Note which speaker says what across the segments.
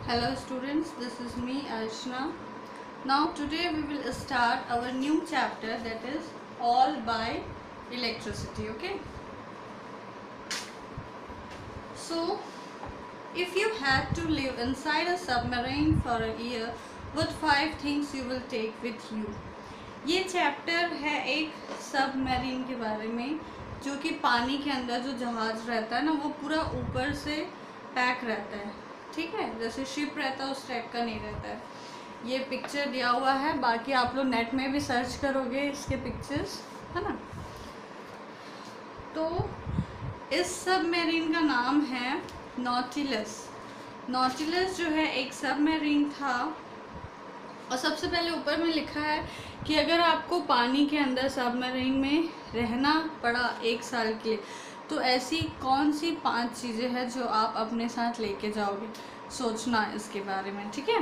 Speaker 1: Hello students, this is me Archana. Now today we will start our new chapter, that is all by electricity. Okay. So if you had to live inside a submarine for a year, what 5 things you will take with you? ये chapter है एक submarine के बारे में, जो कि पानी के अंदर जो जहाज़ रहता है ना, वो पूरा ऊपर से पैक रहता है. ठीक है, जैसे शिप रहता है उस टाइप का नहीं रहता है. ये पिक्चर दिया हुआ है, बाकी आप लोग नेट में भी सर्च करोगे इसके पिक्चर्स, है ना. तो इस सबमरीन का नाम है नॉटिलस. नॉटिलस जो है एक सबमरीन था. और सबसे पहले ऊपर में लिखा है कि अगर आपको पानी के अंदर सबमरीन में रहना पड़ा 1 साल के लिए, तो ऐसी कौन सी 5 चीज़ें हैं जो आप अपने साथ लेके जाओगे. सोचना इसके बारे में. ठीक है.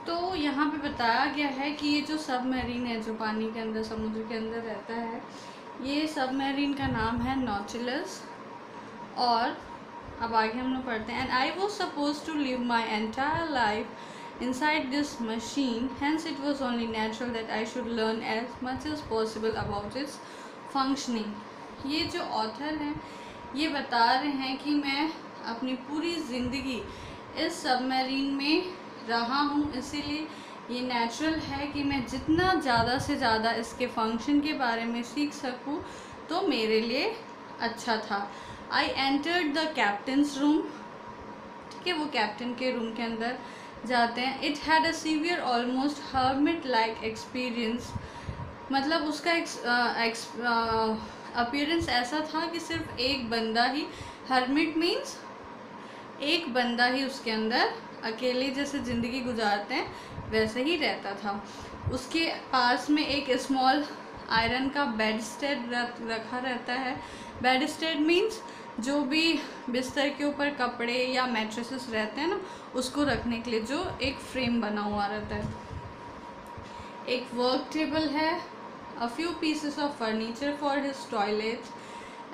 Speaker 1: तो यहाँ पे बताया गया है कि ये जो सबमरीन है, जो पानी के अंदर समुद्र के अंदर रहता है, ये सबमरीन का नाम है नॉटिलस. और अब आगे हम लोग पढ़ते हैं. And I was suppose to live my entire life inside this machine, hence it was only natural that I should learn as much as possible about its functioning. ये जो ऑथर हैं ये बता रहे हैं कि मैं अपनी पूरी ज़िंदगी इस सबमरीन में रहा हूँ, इसीलिए ये नेचुरल है कि मैं जितना ज़्यादा से ज़्यादा इसके फंक्शन के बारे में सीख सकूँ तो मेरे लिए अच्छा था. I entered the captains room. ठीक है, वो कैप्टन के रूम के अंदर जाते हैं. It had a severe almost hermit like experience. मतलब उसका अपीयरेंस ऐसा था कि सिर्फ एक बंदा ही, हर्मिट मीन्स एक बंदा ही उसके अंदर अकेले जैसे ज़िंदगी गुजारते हैं वैसे ही रहता था. उसके पास में एक स्मॉल आयरन का बेडस्टेड रखा रहता है. बेडस्टेड मीन्स जो भी बिस्तर के ऊपर कपड़े या मैट्रेसेस रहते हैं ना, उसको रखने के लिए जो एक फ्रेम बना हुआ रहता है. एक वर्क टेबल है. A few pieces of furniture for his toilet.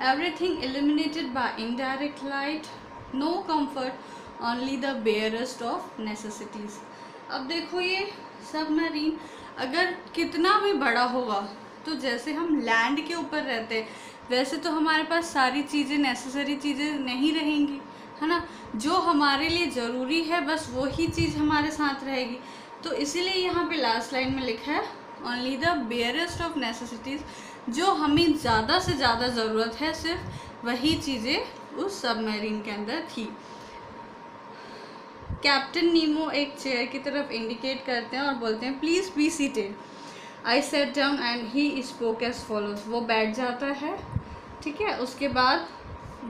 Speaker 1: Everything illuminated by indirect light. No comfort, only the barest of necessities. अब देखो ये सबमरीन अगर कितना भी बड़ा होगा, तो जैसे हम लैंड के ऊपर रहते हैं वैसे तो हमारे पास सारी चीज़ें, नेसेसरी चीज़ें नहीं रहेंगी, है ना. जो हमारे लिए ज़रूरी है बस वही चीज़ हमारे साथ रहेगी. तो इसीलिए यहाँ पे लास्ट लाइन में लिखा है only the barest of necessities. जो हमें ज़्यादा से ज़्यादा ज़रूरत है सिर्फ वही चीज़ें उस सबमरीन के अंदर थी. कैप्टन नीमो एक चेयर की तरफ इंडिकेट करते हैं और बोलते हैं please be seated. I sat down and he spoke as follows. वो बैठ जाता है. ठीक है, उसके बाद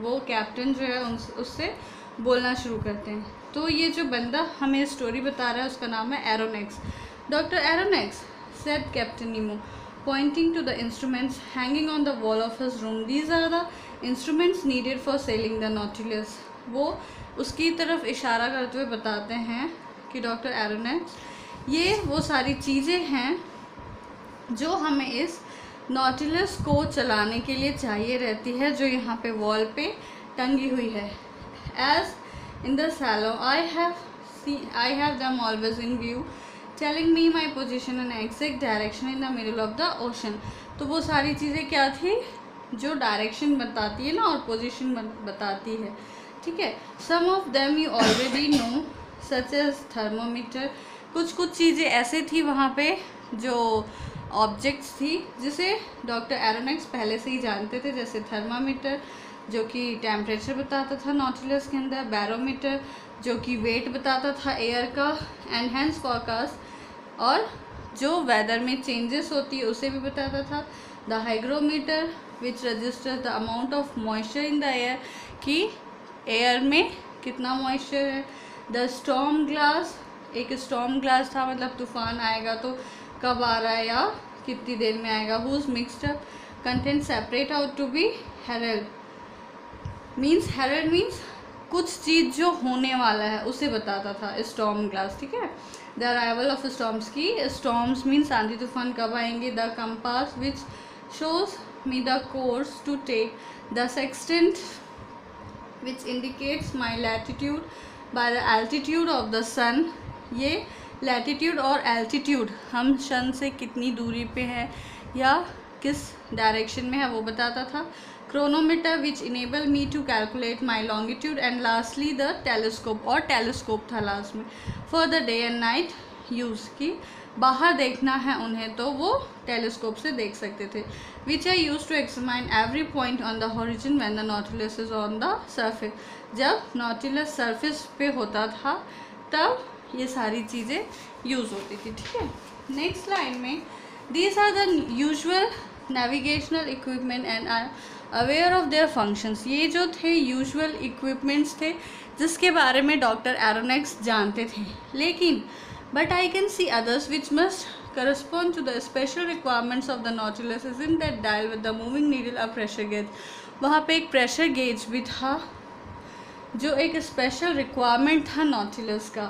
Speaker 1: वो कैप्टन जो है उससे बोलना शुरू करते हैं. तो ये जो बंदा हमें स्टोरी बता रहा है उसका नाम है Aronnax. Doctor Aronnax, said Captain Nemo, pointing to the instruments hanging on the wall of his room. These are the instruments needed for sailing the Nautilus. वो उसकी तरफ इशारा करते हुए बताते हैं कि डॉक्टर एरोनेक्स, ये वो सारी चीज़ें हैं जो हमें इस नॉटिलस को चलाने के लिए चाहिए रहती है, जो यहाँ पे वॉल पे टंगी हुई है. As in the saloon I have them always in view, telling me my position and exact direction in the middle of the ocean. तो वो सारी चीज़ें क्या थी जो डायरेक्शन बताती है ना और पोजिशन बताती है. ठीक है. Some of them you already know, such as thermometer. कुछ चीज़ें ऐसे थी वहाँ पे जो ऑब्जेक्ट्स थी जिसे डॉक्टर एरोनेक्स पहले से ही जानते थे, जैसे थर्मामीटर जो कि टेम्परेचर बताता था नॉटिलस के अंदर, बैरोमीटर जो कि वेट बताता था एयर का, एंड हैंस फॉरकास्ट और जो वेदर में चेंजेस होती है उसे भी बताता था. The hygrometer which register the amount of moisture in the air, कि एयर में कितना मॉइस्चर है. द स्टॉर्म ग्लास, एक स्टॉर्म ग्लास था, मतलब तूफान आएगा तो कब आ रहा है या कितनी देर में आएगा. Whose mixed up content separate out to be herald. Herald means कुछ चीज़ जो होने वाला है उसे बताता था स्टॉर्म ग्लास. ठीक है. द अराइवल ऑफ स्टॉर्म्स, की स्टॉर्म्स मीन्स आंधी तूफान कब आएंगे. The compass which shows me the course to take. The sextant which indicates my latitude by the altitude of the sun. ये लैटिट्यूड और एल्टीट्यूड हम सन से कितनी दूरी पे है या किस डायरेक्शन में है वो बताता था। Chronometer which enable me to calculate my longitude and lastly the telescope, और टेलीस्कोप था लास्ट में for the day and night use की बाहर देखना है उन्हें तो वो टेलीस्कोप से देख सकते थे। Which I use to examine every point on the horizon when the Nautilus is on the surface. जब नॉटिलस सरफेस पे होता था तब ये सारी चीज़ें यूज़ होती थी। ठीक है, नेक्स्ट लाइन में these are the usual navigational equipment and are aware of their functions. ये जो थे यूजुअल इक्विपमेंट्स थे जिसके बारे में डॉक्टर एरोनेक्स जानते थे, लेकिन but I can see others which must correspond to the special requirements of the Nautilus. Isn't that dial with the moving needle a pressure gauge? वहाँ पे एक प्रेशर गेज भी था जो एक स्पेशल रिक्वायरमेंट था नॉटिलस का।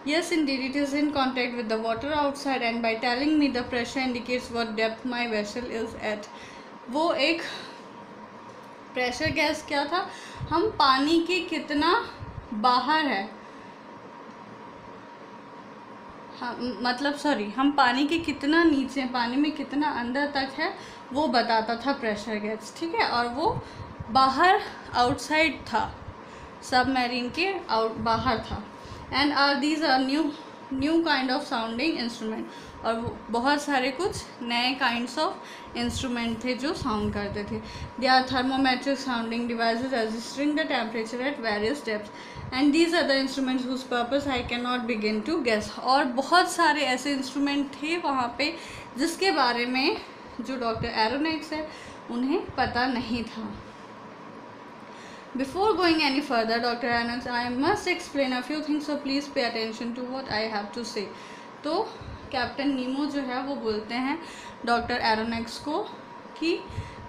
Speaker 1: Yes indeed, it is in contact with the water outside and by telling me the pressure indicates what depth my vessel is at. वो एक प्रेशर गैस क्या था, हम पानी के कितना बाहर है, मतलब सॉरी हम पानी के कितना नीचे, पानी में कितना अंदर तक है वो बताता था प्रेशर गैस। ठीक है, और वो बाहर आउटसाइड था, सबमरीन के बाहर था। And are these are new kind of sounding instrument, और बहुत सारे कुछ नए काइंड्स ऑफ इंस्ट्रूमेंट थे जो साउंड करते थे। They are thermometric sounding devices registering the temperature at various depths and these are the instruments whose purpose I can not begin to guess. और बहुत सारे ऐसे इंस्ट्रूमेंट थे वहाँ पे जिसके बारे में जो डॉक्टर एरोनेक्स है उन्हें पता नहीं था। Before going any further, Dr. Aronnax, I must explain a few things, so please pay attention to what I have to say. तो कैप्टन नीमो जो है वो बोलते हैं डॉक्टर एरोनेक्स को कि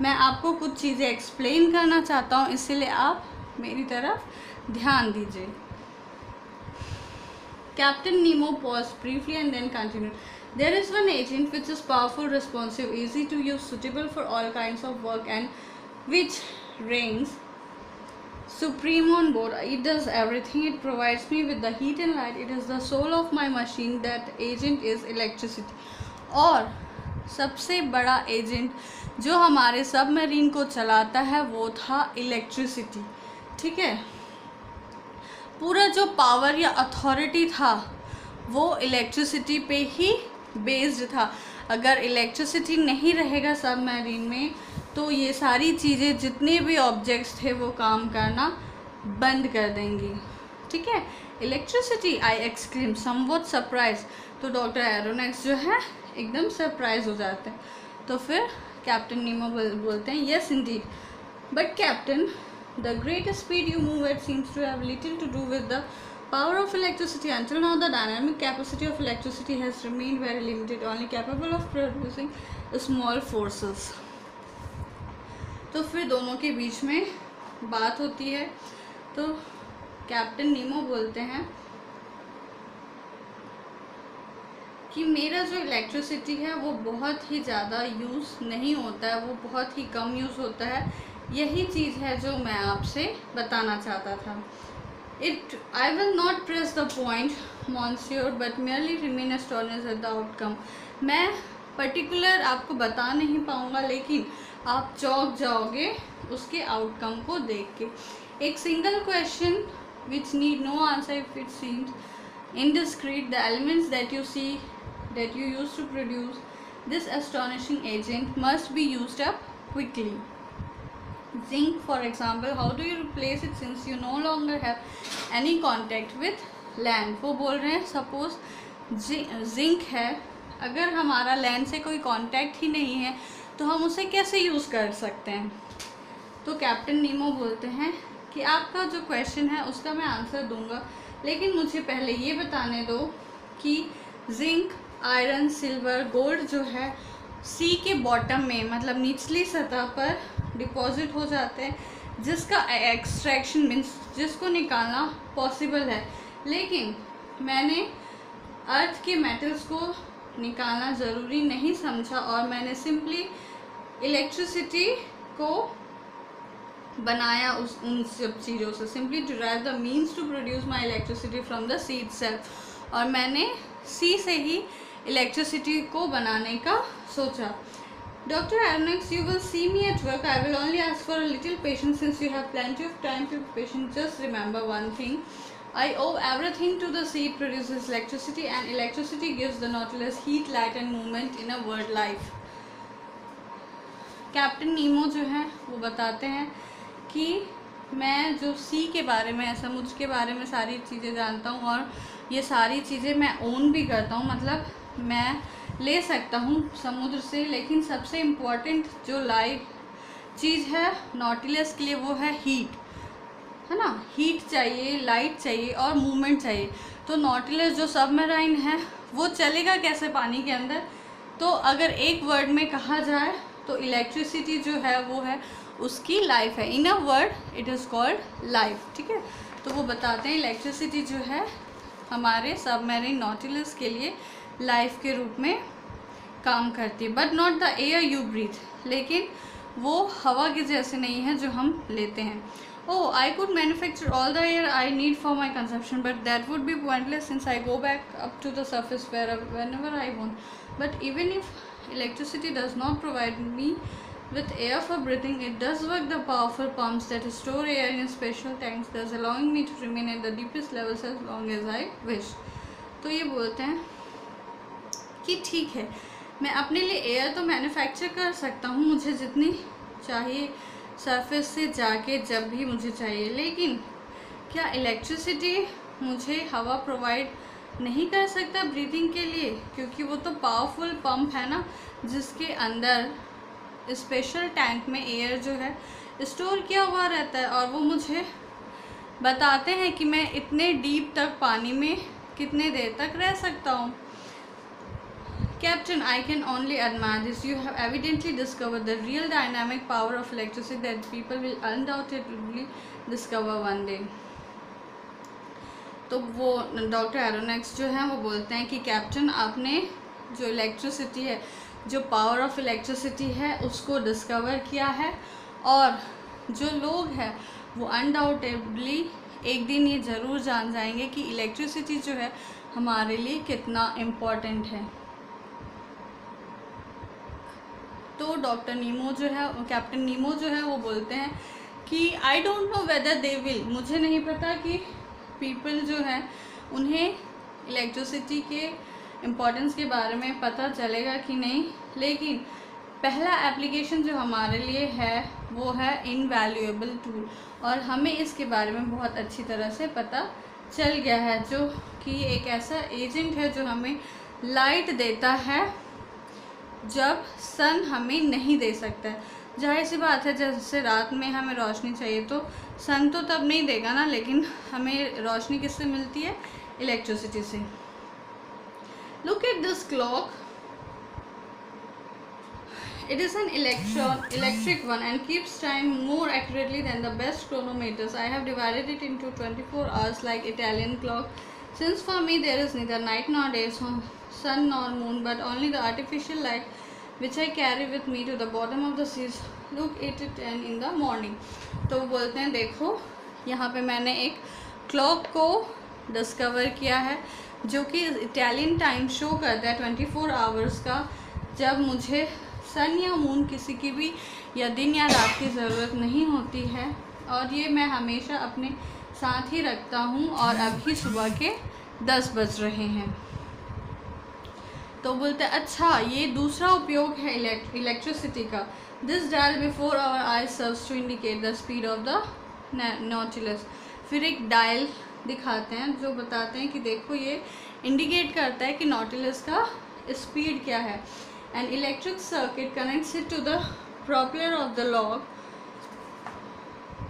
Speaker 1: मैं आपको कुछ चीज़ें एक्सप्लेन करना चाहता हूँ, इसीलिए आप मेरी तरफ ध्यान दीजिए। Captain Nemo pause briefly and then continued. There is one agent which is powerful, responsive, easy to use, suitable for all kinds of work and which reigns supreme on board. It does everything. It provides me with the heat and light. It is the soul of my machine. That agent is electricity. और सबसे बड़ा agent जो हमारे submarine को चलाता है वो था इलेक्ट्रिसिटी। ठीक है, पूरा जो पावर या अथॉरिटी था वो इलेक्ट्रिसिटी पे ही बेस्ड था। अगर इलेक्ट्रिसिटी नहीं रहेगा सबमरीन में तो ये सारी चीज़ें जितने भी ऑब्जेक्ट्स थे वो काम करना बंद कर देंगी। ठीक है, इलेक्ट्रिसिटी, आई एक्सक्लेम समवॉट सरप्राइज। तो डॉक्टर एरोनेक्स जो है एकदम सरप्राइज हो जाते हैं। तो फिर कैप्टन नीमो बोलते हैं yes indeed, but captain the great speed you move at seems to have little to do with the power of electricity. Until now the dynamic capacity of electricity has remained very limited, only capable of producing small forces. तो फिर दोनों के बीच में बात होती है। तो captain Nemo बोलते हैं कि मेरा जो इलेक्ट्रिसिटी है वो बहुत ही ज़्यादा यूज़ नहीं होता है, वो बहुत ही कम यूज़ होता है। यही चीज़ है जो मैं आपसे बताना चाहता था। I will not press the point, monsieur, but merely remain astonished at the outcome. मैं पर्टिकुलर आपको बता नहीं पाऊँगा, लेकिन आप चौंक जाओगे उसके आउटकम को देख के। एक single question which need no answer if it seems indiscreet. The elements that you see, that you use to produce this astonishing agent must be used up quickly. Zinc, for example, how do you replace it since you no longer have any contact with land? वो बोल रहे हैं suppose zinc है, अगर हमारा land से कोई contact ही नहीं है तो हम उसे कैसे यूज़ कर सकते हैं। तो कैप्टन नीमो बोलते हैं कि आपका जो क्वेश्चन है उसका मैं आंसर दूंगा, लेकिन मुझे पहले ये बताने दो कि जिंक, आयरन, सिल्वर, गोल्ड जो है सी के बॉटम में, मतलब निचली सतह पर डिपॉजिट हो जाते हैं, जिसका एक्सट्रैक्शन मीन्स जिसको निकालना पॉसिबल है। लेकिन मैंने अर्थ के मेटल्स को निकालना ज़रूरी नहीं समझा और मैंने सिंपली इलेक्ट्रिसिटी को बनाया उन सब चीज़ों से। Simply derive the means to produce my electricity from the sea itself, और मैंने सी से ही इलेक्ट्रिसिटी को बनाने का सोचा। Dr. Aronnax, you will see me at work. I will only ask for a little patience since you have plenty of time to be patient. Just remember one thing. I owe everything to the sea. It produces electricity, and electricity gives the Nautilus heat, light and movement in a word life. Captain Nemo जो है वो बताते हैं कि मैं जो सी के बारे में, समुद्र के बारे में सारी चीज़ें जानता हूँ, और ये सारी चीज़ें मैं ओन भी करता हूँ, मतलब मैं ले सकता हूँ समुद्र से। लेकिन सबसे इम्पॉर्टेंट जो लाइट चीज़ है नॉटिलस के लिए वो है हीट, है ना। हीट चाहिए, लाइट चाहिए और मूवमेंट चाहिए। तो नॉटिलस जो सबमरीन है वो चलेगा कैसे पानी के अंदर? तो अगर एक वर्ड में कहा जाए तो इलेक्ट्रिसिटी जो है वो है उसकी लाइफ है। In a word it is called life, ठीक है। तो वो बताते हैं इलेक्ट्रिसिटी जो है हमारे सबमरीन नॉटिलस के लिए लाइफ के रूप में काम करती है। But not the air you breathe, लेकिन वो हवा के जैसे नहीं है जो हम लेते हैं। Oh, I could manufacture all the air I need for my consumption, but that would be pointless since I go back up to the surface whenever I want. But even if electricity does not provide me with air for breathing, it does work the powerful pumps that store air in special tanks, thus allowing me to remain at the deepest levels as long as I wish. तो ये बोलते हैं कि ठीक है, मैं अपने लिए एयर तो मैन्युफैक्चर कर सकता हूँ मुझे जितनी चाहिए सरफेस से जाके जब भी मुझे चाहिए, लेकिन क्या इलेक्ट्रिसिटी मुझे हवा प्रोवाइड नहीं कर सकता ब्रीथिंग के लिए? क्योंकि वो तो पावरफुल पंप है ना, जिसके अंदर स्पेशल टैंक में एयर जो है स्टोर किया हुआ रहता है, और वो मुझे बताते हैं कि मैं इतने डीप तक पानी में कितने देर तक रह सकता हूँ। Captain, I can only admire this. You have evidently discovered the real dynamic power of electricity that people will undoubtedly discover one day. तो वो डॉक्टर एरोनेक्स जो हैं वो बोलते हैं कि कैप्टन, आपने जो इलेक्ट्रिसिटी है, जो पावर ऑफ इलेक्ट्रिसिटी है उसको डिस्कवर किया है, और जो लोग हैं वो अनडाउटेडली एक दिन ये ज़रूर जान जाएंगे कि इलेक्ट्रिसिटी जो है हमारे लिए कितना इम्पोर्टेंट है। तो डॉक्टर नीमो जो है, कैप्टन नीमो जो है वो बोलते हैं कि I don't know whether they will, मुझे नहीं पता कि पीपल जो है उन्हें इलेक्ट्रिसिटी के इम्पोर्टेंस के बारे में पता चलेगा कि नहीं, लेकिन पहला एप्लीकेशन जो हमारे लिए है वो है इनवैल्यूएबल टूल, और हमें इसके बारे में बहुत अच्छी तरह से पता चल गया है, जो कि एक ऐसा एजेंट है जो हमें लाइट देता है जब सन हमें नहीं दे सकता है। जाहिर सी बात है, जैसे रात में हमें रोशनी चाहिए तो सन तो तब नहीं देगा ना, लेकिन हमें रोशनी किससे मिलती है? इलेक्ट्रिसिटी से। Look at this clock, it is an electric one and keeps time more accurately than the best chronometers. I have divided it into 24 hours like Italian clock, since for me there is neither night nor day, sun nor moon, but only the artificial light which I carry with me to the bottom of the seas. Look at it and in the morning. तो वो बोलते हैं देखो यहाँ पे मैंने एक clock को डिस्कवर किया है जो कि इटालियन टाइम शो करता है 24 आवर्स का, जब मुझे सन या मून किसी की भी या दिन या रात की ज़रूरत नहीं होती है, और ये मैं हमेशा अपने साथ ही रखता हूँ, और अभी सुबह के 10 बज रहे हैं। तो बोलते हैं अच्छा ये दूसरा उपयोग है इलेक्ट्रिसिटी का। This dial before our eyes serves to indicate the speed of the Nautilus. फिर एक डायल दिखाते हैं जो बताते हैं कि देखो ये इंडिकेट करता है कि नॉटिलस का स्पीड क्या है। An electric circuit connects it to the propeller of the log.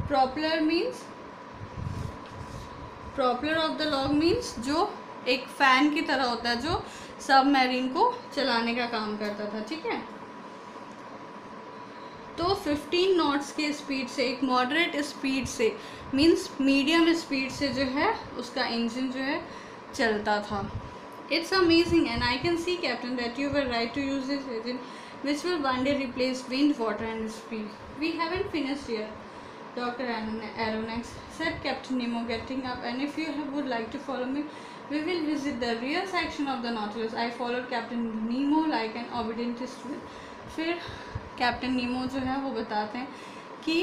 Speaker 1: Propeller of the log means जो एक फैन की तरह होता है जो सबमरीन को चलाने का काम करता था, ठीक है। तो 15 नॉट्स के स्पीड से, एक मॉडरेट स्पीड से मींस मीडियम स्पीड से जो है उसका इंजन जो है चलता था। It's amazing and I can see, Captain, that you were right to use this engine which will one day replace wind, water and speed. We haven't finished here. Dr. Aronnax said Captain Nemo getting up, and if you would like to follow me, we will visit the rear section of the Nautilus. I followed Captain Nemo like an obedient student. फिर captain Nemo जो है वो बताते हैं कि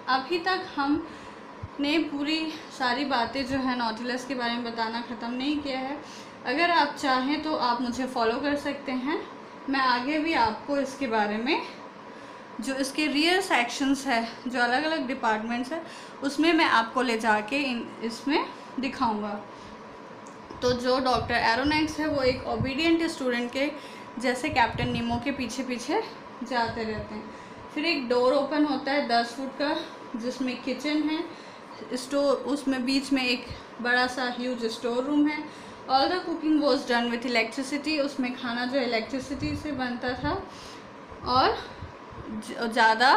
Speaker 1: अभी तक हमने पूरी सारी बातें जो है नॉटिलस के बारे में बताना ख़त्म नहीं किया है। अगर आप चाहें तो आप मुझे फॉलो कर सकते हैं। मैं आगे भी आपको इसके बारे में, जो इसके रियर सेक्शंस है, जो अलग अलग डिपार्टमेंट्स है, उसमें मैं आपको ले जाके इसमें दिखाऊंगा। तो जो डॉक्टर एरोनैक्स है वो एक ओबीडियंट स्टूडेंट के जैसे कैप्टन नीमो के पीछे पीछे जाते रहते हैं। फिर एक डोर ओपन होता है 10 फुट का, जिसमें किचन है, स्टोर, उसमें बीच में एक बड़ा सा ह्यूज स्टोर रूम है। All the cooking was done with electricity, उसमें खाना जो इलेक्ट्रिसिटी से बनता था और ज़्यादा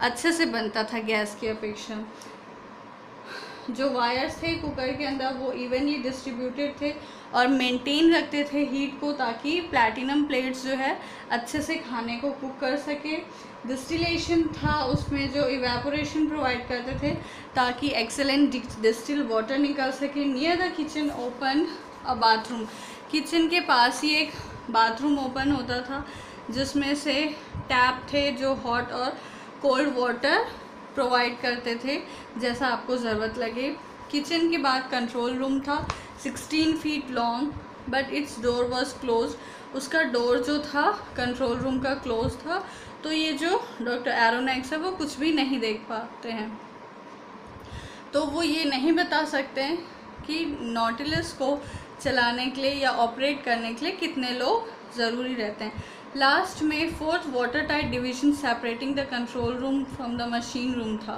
Speaker 1: अच्छे से बनता था गैस की अपेक्षा। जो वायर्स थे कुकर के अंदर वो इवनली डिस्ट्रीब्यूटेड थे और मेंटेन रखते थे हीट को, ताकि प्लैटिनम प्लेट्स जो है अच्छे से खाने को कुक कर सके। डिस्टिलेशन था, उसमें जो इवेपोरेशन प्रोवाइड करते थे ताकि एक्सेलेंट डिस्टिल वाटर निकल सके। Near the kitchen open a bathroom, kitchen के पास ही एक बाथरूम ओपन होता था जिसमें से टैप थे जो हॉट और कोल्ड वाटर प्रोवाइड करते थे जैसा आपको ज़रूरत लगे। किचन के बाद कंट्रोल रूम था 16 feet long, but it's door was close, उसका डोर जो था कंट्रोल रूम का क्लोज था। तो ये जो डॉक्टर एरोनैक्स है वो कुछ भी नहीं देख पाते हैं, तो वो ये नहीं बता सकते हैं कि नॉटिलस को चलाने के लिए या ऑपरेट करने के लिए कितने लोग ज़रूरी रहते हैं। लास्ट में 4th water tight division separating the control room from the machine room था।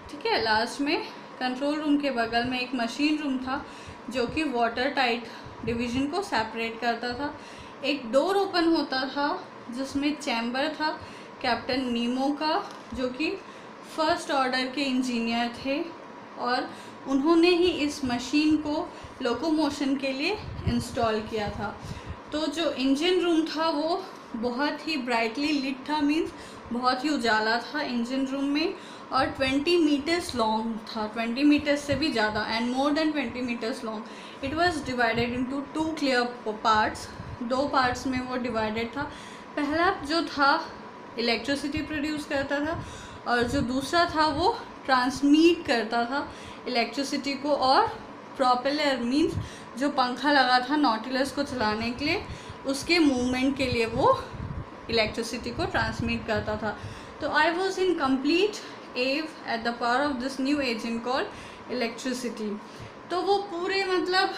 Speaker 1: ठीक है, लास्ट में कंट्रोल रूम के बगल में एक मशीन रूम था जो कि वाटर टाइट डिवीज़न को सेपरेट करता था। एक डोर ओपन होता था जिसमें चैम्बर था कैप्टन नीमो का, जो कि फर्स्ट ऑर्डर के इंजीनियर थे और उन्होंने ही इस मशीन को लोकोमोशन के लिए इंस्टॉल किया था। तो जो इंजन रूम था वो बहुत ही ब्राइटली लिट था, मीन्स बहुत ही उजाला था इंजन रूम में, और 20 मीटर्स लॉन्ग था, 20 मीटर्स से भी ज़्यादा, and more than 20 meters long. It was divided into 2 clear parts, 2 parts में वो डिवाइडेड था। पहला जो था इलेक्ट्रिसिटी प्रोड्यूस करता था और जो दूसरा था वो ट्रांसमिट करता था इलेक्ट्रिसिटी को, और प्रोपेलर मीन्स जो पंखा लगा था नॉटिलस को चलाने के लिए, उसके मूवमेंट के लिए वो इलेक्ट्रिसिटी को ट्रांसमिट करता था। तो आई वॉज इन कंप्लीट एव at the power of this new agent called electricity. तो वो पूरे मतलब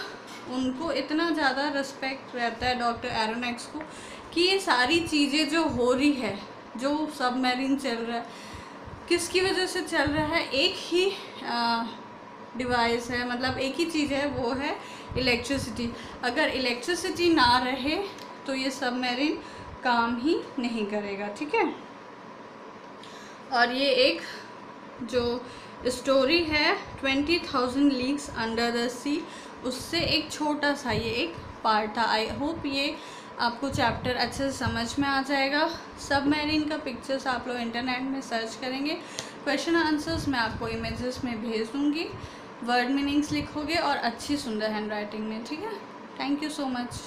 Speaker 1: उनको इतना ज़्यादा रिस्पेक्ट रहता है डॉक्टर एरोनैक्स को कि ये सारी चीज़ें जो हो रही है, जो सबमरीन चल रहा है, किसकी वजह से चल रहा है, एक ही डिवाइस है, मतलब एक ही चीज़ है, वो है इलेक्ट्रिसिटी। अगर इलेक्ट्रिसिटी ना रहे तो ये सबमरीन काम ही नहीं करेगा। ठीक है, और ये एक जो स्टोरी है 20,000 लीग्स अंडर द सी, उससे एक छोटा सा ये एक पार्ट था। आई होप ये आपको चैप्टर अच्छे से समझ में आ जाएगा। सबमरीन का पिक्चर्स आप लोग इंटरनेट में सर्च करेंगे, क्वेश्चन आंसर्स मैं आपको इमेजेस में भेज दूँगी, वर्ड मीनिंग्स लिखोगे और अच्छी सुंदर हैंड राइटिंग में। ठीक है, थैंक यू सो मच।